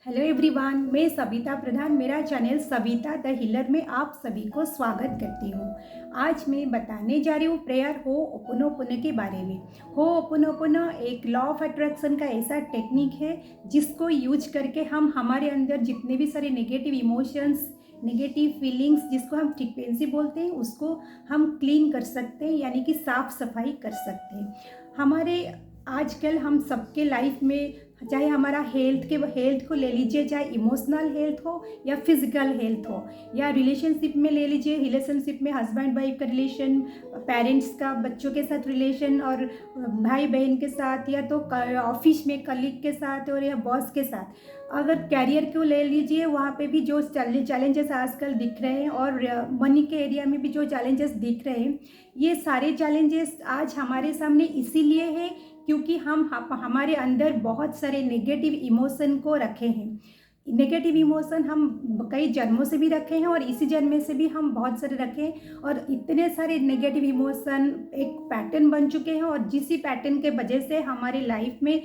Hello everyone, मैं सविता प्रधान। मेरा channel Savita the healer में आप सभी को स्वागत करती हूँ। आज मैं बताने जा रही हूँ प्रेयर होओपोनोपोनो के बारे में। होओपोनोपोनो एक लॉ ऑफ अट्रैक्शन का ऐसा टेक्निक है जिसको यूज करके हम हमारे अंदर जितने भी सारे नेगेटिव इमोशंस, नेगेटिव फीलिंग्स, जिसको हम फ्रीक्वेंसी बोलते हैं, उसको हम क्लीन कर सकते हैं, यानी कि साफ सफाई कर सकते हैं। हमारे आजकल हम सबके लाइफ में, चाहे हमारा हेल्थ को ले लीजिए, चाहे इमोशनल हेल्थ हो या फिजिकल हेल्थ हो, या रिलेशनशिप में ले लीजिए, रिलेशनशिप में हस्बैंड वाइफ का रिलेशन, पेरेंट्स का बच्चों के साथ रिलेशन, और भाई बहन के साथ, या तो ऑफिस में कलीग के साथ, और या बॉस के साथ। अगर कैरियर को ले लीजिए, वहाँ पे भी जो चैलेंजेस आजकल दिख रहे हैं, और मनी के एरिया में भी जो चैलेंजेस दिख रहे हैं, ये सारे चैलेंजेस आज हमारे सामने इसीलिए है क्योंकि हम हमारे अंदर बहुत सारे नेगेटिव इमोशन को रखे हैं। नेगेटिव इमोशन हम कई जन्मों से भी रखे हैं, और इसी जन्म में से भी हम बहुत सारे रखे हैं, और इतने सारे नेगेटिव इमोशन एक पैटर्न बन चुके हैं, और जिसी पैटर्न के वजह से हमारे लाइफ में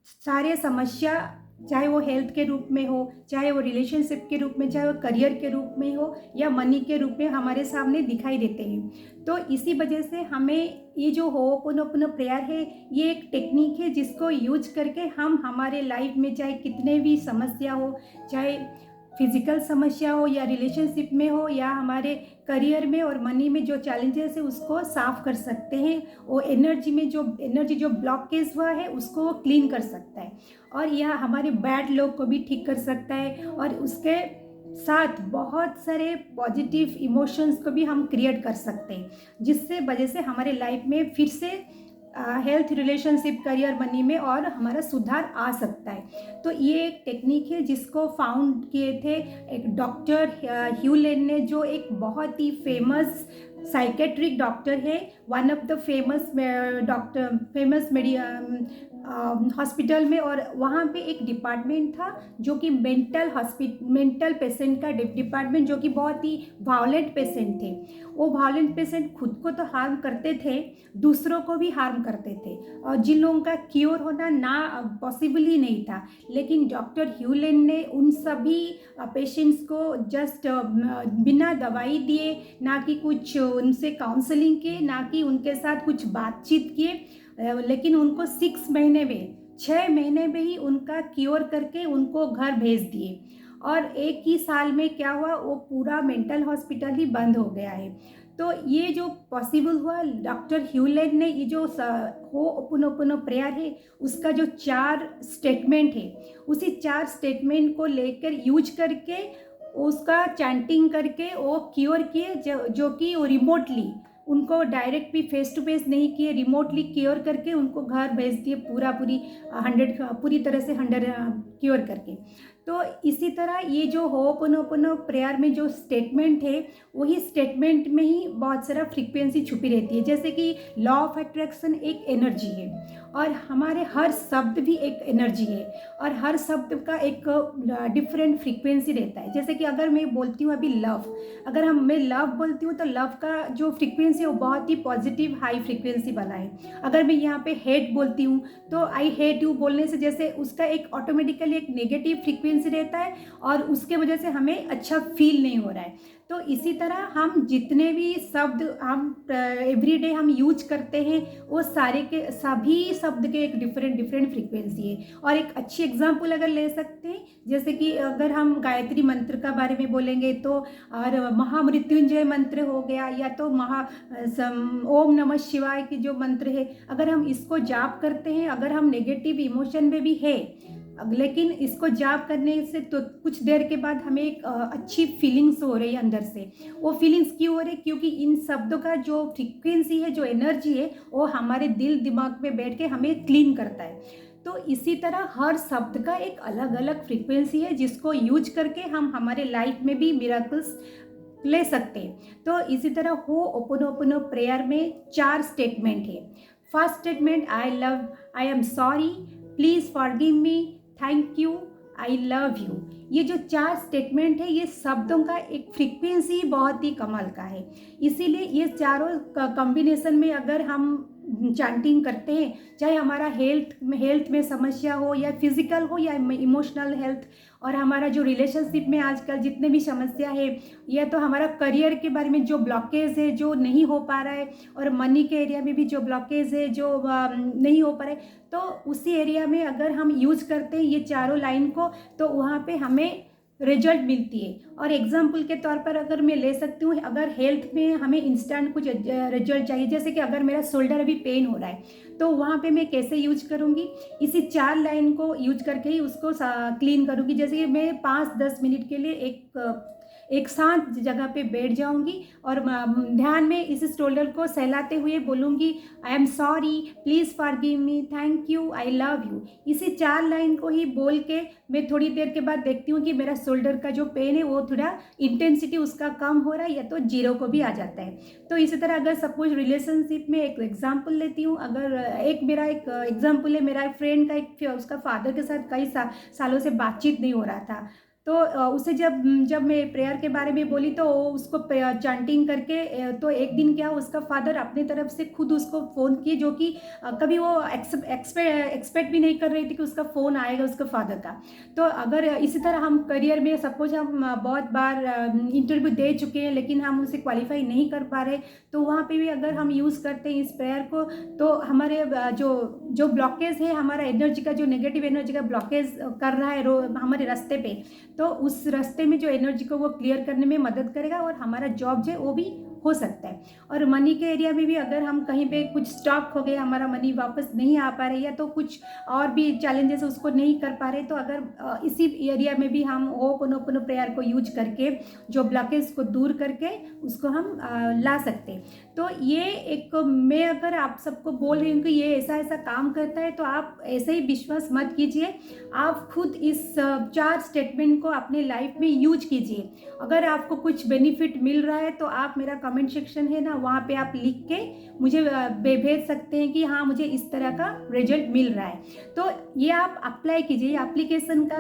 सारे समस्या, चाहे वो हेल्थ के रूप में हो, चाहे वो रिलेशनशिप के रूप में, चाहे वो करियर के रूप में हो, या मनी के रूप में हमारे सामने दिखाई देते हैं। तो इसी वजह से हमें ये जो होओपोनोपोनो प्रेयर है, ये एक टेक्निक है जिसको यूज करके हम हमारे लाइफ में चाहे कितने भी समस्या हो, चाहे फिजिकल समस्या हो, या रिलेशनशिप में हो, या हमारे करियर में और मनी में जो चैलेंजेस है, उसको साफ कर सकते हैं। वो एनर्जी जो ब्लॉकेज हुआ है, उसको वो क्लीन कर सकता है, और यह हमारे बैड लोग को भी ठीक कर सकता है, और उसके साथ बहुत सारे पॉजिटिव इमोशंस को भी हम क्रिएट कर सकते हैं, जिससे वजह से हमारे लाइफ में फिर से हेल्थ, रिलेशनशिप, करियर, मनी में और हमारा सुधार आ सकता है। तो ये एक टेक्निक है जिसको फाउंड किए थे एक डॉक्टर ह्यू लेन ने, जो एक बहुत ही फेमस साइकेट्रिक डॉक्टर है, one of the famous doctor, famous hospital में। और वहाँ पे एक डिपार्टमेंट था जो कि मेंटल पेशेंट का डिपार्टमेंट, जो कि बहुत ही वायलेंट पेशेंट थे। वो वायलेंट पेशेंट खुद को तो हार्म करते थे, दूसरों को भी हार्म करते थे, और जिन लोगों का क्योर होना ना पॉसिबल ही नहीं था। लेकिन डॉक्टर ह्यूलेन ने उन सभी पेशेंट्स को जस्ट बिना दवाई दिए, ना कि कुछ उनसे काउंसलिंग किए, ना कि उनके साथ कुछ बातचीत किए, लेकिन उनको 6 महीने में ही उनका क्योर करके उनको घर भेज दिए। और एक ही साल में क्या हुआ, वो पूरा मेंटल हॉस्पिटल ही बंद हो गया है। तो ये जो पॉसिबल हुआ, डॉक्टर ह्यूलेन ने ये जो होओपोनोपोनो प्रेयर है, उसका जो 4 स्टेटमेंट है, उसी 4 स्टेटमेंट को लेकर यूज करके उसका चैंटिंग करके वो क्योर किए, जो कि वो रिमोटली, उनको डायरेक्ट भी फेस टू फेस नहीं किए, रिमोटली क्योर करके उनको घर भेज दिए, पूरी तरह से 100 क्योर करके। तो इसी तरह ये जो होओपोनोपोनो प्रेयर में जो स्टेटमेंट है, वही स्टेटमेंट में ही बहुत सारा फ्रीक्वेंसी छुपी रहती है। जैसे कि लॉ ऑफ अट्रैक्शन एक एनर्जी है, और हमारे हर शब्द भी एक एनर्जी है, और हर शब्द का एक डिफरेंट फ्रीक्वेंसी रहता है। जैसे कि अगर मैं बोलती हूँ अभी लव, अगर मैं लव बोलती हूँ, तो लव का जो फ्रीक्वेंसी है वो बहुत ही पॉजिटिव हाई फ्रीक्वेंसी वाला है। अगर मैं यहाँ पे हेट बोलती हूँ, तो आई हेट यू बोलने से जैसे उसका एक ऑटोमेटिकली एक नेगेटिव फ्रीक्वेंसी रहता है, और उसके वजह से हमें अच्छा फील नहीं हो रहा है। तो इसी तरह हम जितने भी शब्द हम एवरीडे हम यूज करते हैं, वो सारे के सभी शब्द के एक डिफरेंट फ्रीक्वेंसी है। और एक अच्छी एग्जांपल अगर ले सकते हैं, जैसे कि अगर हम गायत्री मंत्र का बारे में बोलेंगे, तो और महामृत्युंजय मंत्र हो गया, या तो ओम नमः शिवाय की जो मंत्र है, अगर हम इसको जाप करते हैं, अगर हम नेगेटिव इमोशन में भी है, लेकिन इसको जाप करने से तो कुछ देर के बाद हमें एक अच्छी फीलिंग्स हो रही है अंदर से। वो फीलिंग्स क्यों हो रही है? क्योंकि इन शब्दों का जो फ्रीक्वेंसी है, जो एनर्जी है, वो हमारे दिल दिमाग में बैठ के हमें क्लीन करता है। तो इसी तरह हर शब्द का एक अलग अलग फ्रीक्वेंसी है, जिसको यूज करके हम हमारे लाइफ में भी मिरेकल्स ले सकते हैं। तो इसी तरह होओपोनोपोनो प्रेयर में 4 स्टेटमेंट है। First statement, I am sorry, please forgive me, thank you, I love you. ये जो 4 स्टेटमेंट है, ये शब्दों का एक फ्रीक्वेंसी बहुत ही कमाल का है। इसीलिए ये चारों कॉम्बिनेशन में अगर हम चांटिंग करते हैं, चाहे हमारा हेल्थ में समस्या हो या फिजिकल हो या इमोशनल हेल्थ, और हमारा जो रिलेशनशिप में आजकल जितने भी समस्या है, या तो हमारा करियर के बारे में जो ब्लॉकेज है जो नहीं हो पा रहा है, और मनी के एरिया में भी जो ब्लॉकेज है जो नहीं हो पा रहा है, तो उसी एरिया में अगर हम यूज करते हैं ये चारों लाइन को, तो वहाँ पे हमें रिजल्ट मिलती है। और एग्जाम्पल के तौर पर अगर मैं ले सकती हूँ, अगर हेल्थ में हमें इंस्टेंट कुछ रिजल्ट चाहिए, जैसे कि अगर मेरा शोल्डर अभी पेन हो रहा है, तो वहाँ पे मैं कैसे यूज करूँगी, इसी 4 लाइन को यूज करके ही उसको क्लीन करूँगी। जैसे कि मैं 5-10 मिनट के लिए एक शांत जगह पे बैठ जाऊंगी और ध्यान में इस शोल्डर को सहलाते हुए बोलूँगी, I am sorry, please forgive me, thank you, I love you. इसी 4 लाइन को ही बोल के मैं थोड़ी देर के बाद देखती हूँ कि मेरा शोल्डर का जो पेन है वो थोड़ा इंटेंसिटी उसका कम हो रहा है या तो जीरो को भी आ जाता है। तो इसी तरह अगर सपोज रिलेशनशिप में एक एग्जाम्पल लेती हूँ, अगर मेरा एक एग्जाम्पल है, मेरा फ्रेंड का उसका फादर के साथ कई सालों से बातचीत नहीं हो रहा था, तो उसे जब मैं प्रेयर के बारे में बोली तो उसको चांटिंग करके, तो एक दिन क्या उसका फादर अपने तरफ से खुद उसको फ़ोन किए, जो कि कभी वो एक्सपेक्ट भी नहीं कर रही थी कि उसका फ़ोन आएगा उसका फादर का। तो अगर इसी तरह हम करियर में सपोज हम बहुत बार इंटरव्यू दे चुके हैं लेकिन हम उसे क्वालिफाई नहीं कर पा रहे, तो वहाँ पे भी अगर हम यूज़ करते हैं इस प्रेयर को, तो हमारे जो ब्लॉकेज है, हमारा एनर्जी का जो नेगेटिव एनर्जी का ब्लॉकेज कर रहा है हमारे रास्ते पे, तो उस रास्ते में जो एनर्जी को वो क्लियर करने में मदद करेगा और हमारा जॉब जो है वो भी हो सकता है। और मनी के एरिया में भी अगर हम कहीं पे कुछ स्टॉक हो गए, हमारा मनी वापस नहीं आ पा रहे, या तो कुछ और भी चैलेंजेस उसको नहीं कर पा रहे, तो अगर इसी एरिया में भी हम होपोनोपोनो प्रेयर को यूज करके जो ब्लॉकेज को दूर करके उसको हम ला सकते हैं। तो ये एक मैं अगर आप सबको बोल रही हूँ कि ये ऐसा ऐसा काम करता है, तो आप ऐसे ही विश्वास मत कीजिए, आप खुद इस 4 स्टेटमेंट को अपने लाइफ में यूज कीजिए। अगर आपको कुछ बेनिफिट मिल रहा है तो आप मेरा कमेंट सेक्शन है ना, वहाँ पे आप लिख के मुझे भेज सकते हैं कि हाँ मुझे इस तरह का रिजल्ट मिल रहा है। तो ये आप अप्लाई कीजिए, एप्लीकेशन का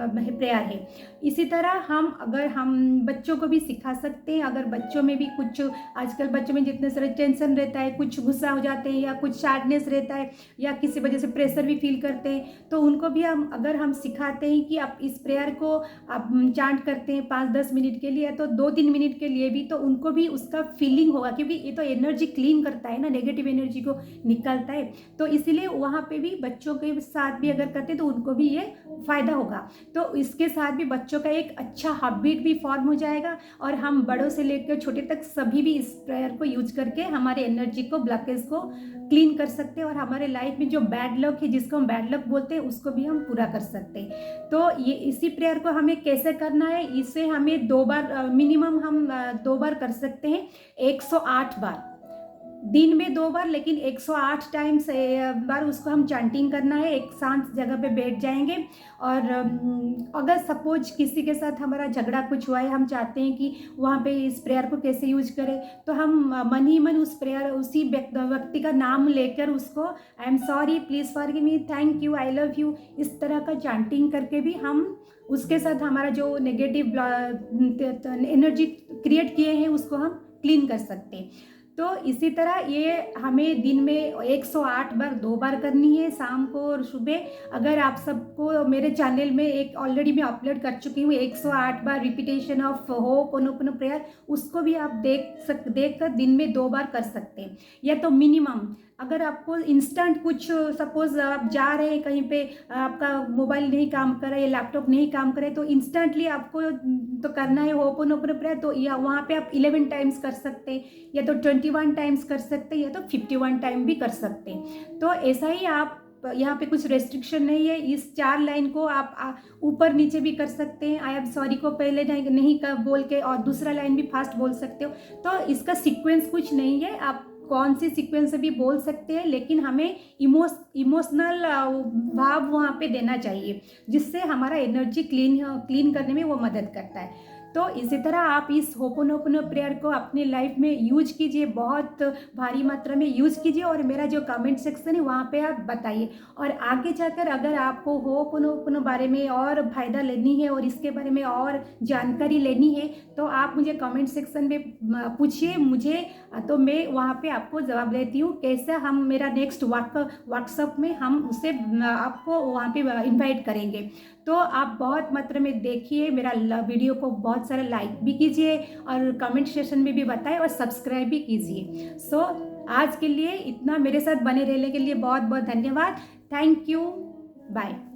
प्रेयर है। इसी तरह हम बच्चों को भी सिखा सकते हैं। अगर बच्चों में भी कुछ, आजकल बच्चों में जितने सारे टेंशन रहता है, कुछ गुस्सा हो जाते हैं या कुछ सैडनेस रहता है या किसी वजह से प्रेशर भी फील करते हैं, तो उनको भी अगर हम सिखाते हैं कि आप इस प्रेयर को आप चांट करते हैं 5-10 मिनट के लिए, तो 2-3 मिनट के लिए भी, तो उनको भी उसका फीलिंग होगा, क्योंकि ये तो एनर्जी क्लीन करता है ना, नेगेटिव एनर्जी को निकालता है। तो इसीलिए वहाँ पे भी बच्चों के साथ भी अगर करते हैं तो उनको भी ये फ़ायदा होगा। तो इसके साथ भी बच्चों का एक अच्छा हैबिट भी फॉर्म हो जाएगा, और हम बड़ों से लेकर छोटे तक सभी भी इस प्रेयर को यूज करके हमारे एनर्जी को, ब्लॉकेज को क्लीन कर सकते हैं, और हमारे लाइफ में जो बैड लक है, जिसको हम बैड लक बोलते हैं, उसको भी हम पूरा कर सकते हैं। तो ये इसी प्रेयर को हमें कैसे करना है, इसे हमें 2 बार मिनिमम हम 2 बार कर सकते हैं, 108 बार दिन में 2 बार, लेकिन 108 टाइम्स बार उसको हम चांटिंग करना है। एक शांत जगह पे बैठ जाएंगे, और अगर सपोज किसी के साथ हमारा झगड़ा कुछ हुआ है, हम चाहते हैं कि वहाँ पे इस प्रेयर को कैसे यूज करें, तो हम मन ही मन उस प्रेयर, उसी व्यक्ति का नाम लेकर उसको I am sorry, please forgive me, thank you, I love you, इस तरह का चांटिंग करके भी हम उसके साथ हमारा जो नेगेटिव एनर्जी क्रिएट किए हैं उसको हम क्लीन कर सकते हैं। तो इसी तरह ये हमें दिन में 108 बार 2 बार करनी है, शाम को और सुबह। अगर आप सबको मेरे चैनल में एक ऑलरेडी मैं अपलोड कर चुकी हूँ 108 बार रिपीटेशन ऑफ होपोनोपोनो प्रेयर, उसको भी आप देख कर दिन में 2 बार कर सकते हैं। या तो मिनिमम अगर आपको इंस्टेंट कुछ, सपोज आप जा रहे हैं कहीं पे, आपका मोबाइल नहीं काम कर रहा है या लैपटॉप नहीं काम कर रहा है, तो इंस्टेंटली आपको तो करना है होपोनोपोनो प्रेयर, तो या वहाँ पे आप 11 टाइम्स कर सकते हैं, या तो 21 टाइम्स कर सकते हैं, या तो 51 टाइम भी कर सकते हैं। तो ऐसा ही आप, यहाँ पे कुछ रेस्ट्रिक्शन नहीं है। इस 4 लाइन को आप ऊपर नीचे भी कर सकते हैं। आई एम सॉरी को पहले नहीं बोल के और दूसरा लाइन भी फास्ट बोल सकते हो। तो इसका सीक्वेंस कुछ नहीं है, आप कौन सी सीक्वेंस से भी बोल सकते हैं, लेकिन हमें इमोशनल भाव वहाँ पे देना चाहिए, जिससे हमारा एनर्जी क्लीन करने में वो मदद करता है। तो इसी तरह आप इस होपोनोपोनो प्रेयर को अपनी लाइफ में यूज कीजिए, बहुत भारी मात्रा में यूज़ कीजिए, और मेरा जो कमेंट सेक्शन है वहाँ पे आप बताइए। और आगे जाकर अगर आपको होपोनोपोनो बारे में और फ़ायदा लेनी है और इसके बारे में और जानकारी लेनी है तो आप मुझे कमेंट सेक्शन में पूछिए मुझे, तो मैं वहाँ पे आपको जवाब देती हूँ। कैसे हम मेरा नेक्स्ट वर्कशॉप में हम उसे आपको वहाँ पे इनवाइट करेंगे। तो आप बहुत मात्रा में देखिए मेरा वीडियो को, बहुत सारा लाइक भी कीजिए और कमेंट सेक्शन में भी बताएं और सब्सक्राइब भी कीजिए। सो आज के लिए इतना, मेरे साथ बने रहने के लिए बहुत बहुत धन्यवाद। Thank you, bye.